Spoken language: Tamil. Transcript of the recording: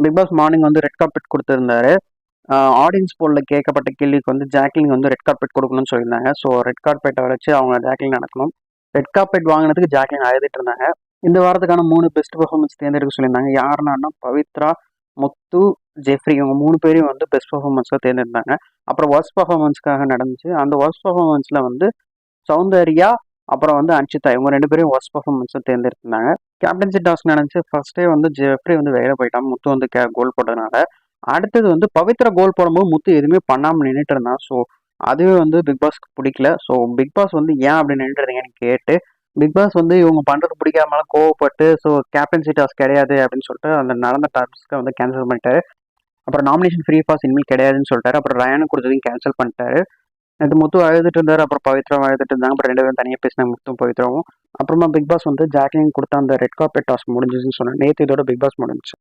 பிக் பாஸ் மார்னிங் வந்து ரெட் கார்பெட் கொடுத்துருந்தாரு. ஆடியன்ஸ் போல்ல கேட்கப்பட்ட கேள்விக்கு வந்து ஜாக்லின் வந்து ரெட் கார்பெட் கொடுக்கணும்னு சொல்லியிருந்தாங்க. ஸோ ரெட் கார்பெட்டை வச்சு அவங்க ஜாக்லின் நடக்கணும். ரெட் கார்பெட் வாங்கினதுக்கு ஜாக்லின் அழுதுட்டு இருந்தாங்க. இந்த வாரத்துக்கான 3 பெஸ்ட் பெர்ஃபார்மன்ஸ் தேர்ந்தெடுக்க சொல்லியிருந்தாங்க. யாருன்னா பவித்ரா, முத்து, ஜெஃப்ரி இவங்க 3 பேரையும் வந்து பெஸ்ட் பெர்ஃபார்மன்ஸாக தேர்ந்தெடுத்தாங்க. அப்புறம் ஒர்ஸ்ட் பெர்ஃபார்மன்ஸ்க்காக நடந்துச்சு. அந்த ஒர்ஸ்ட் பெர்ஃபார்மன்ஸில் வந்து சௌந்தர்யா அப்புறம் வந்து அன்ஷிதா இவங்க 2 பேரையும் ஒர்ஸ்ட் பெர்ஃபார்மன்ஸை தேர்ந்தெடுத்திருந்தாங்க. கேப்டன்சி டாஸ்க் நடந்துச்சு. ஃபர்ஸ்டே வந்து ஜெஃப்ரி வந்து வெளில போயிட்டான் முத்து வந்து கோல் போட்டதுனால. அடுத்தது வந்து பவித்ரா கோல் போடும்போது முத்து எதுவுமே பண்ணாமல் நின்றுட்டு இருந்தான். ஸோ அதுவே வந்து பிக் பாஸ்க்கு பிடிக்கல. ஸோ பிக் பாஸ் வந்து ஏன் அப்படி நின்றுறீங்கன்னு கேட்டு பிக் பாஸ் வந்து இவங்க பண்ணுறது பிடிக்காமலாம் கோவப்பட்டு ஸோ கேப்டன்சி டாஸ்க் கிடையாது அப்படின்னு சொல்லிட்டு அந்த நடந்த டாஸ்க்கை வந்து கேன்சல் பண்ணிட்டாரு. அப்புறம் நாமினேஷன் ஃப்ரீ பாஸ் இனிமேல் கிடையாதுன்னு சொல்லிட்டாரு. அப்புறம் ரயானு கொடுத்ததையும் கேன்சல் பண்ணிட்டாரு. நேற்று முத்து அழுதுட்டு இருந்தாரு. அப்புறம் பவித்ராவும் அழுதுட்டு இருந்தாங்க. அப்புறம் 2 பேரும் தனியாக பேசினாங்க முத்தும் பவித்ராவும். அப்புறமா பிக் பாஸ் வந்து ஜாக்லின் கொடுத்த அந்த ரெட் கார்பெட் டாஸ்க் முடிஞ்சிச்சுன்னு சொன்னேன். நேற்று இதோட பிக் பாஸ் முடிஞ்சிச்சு.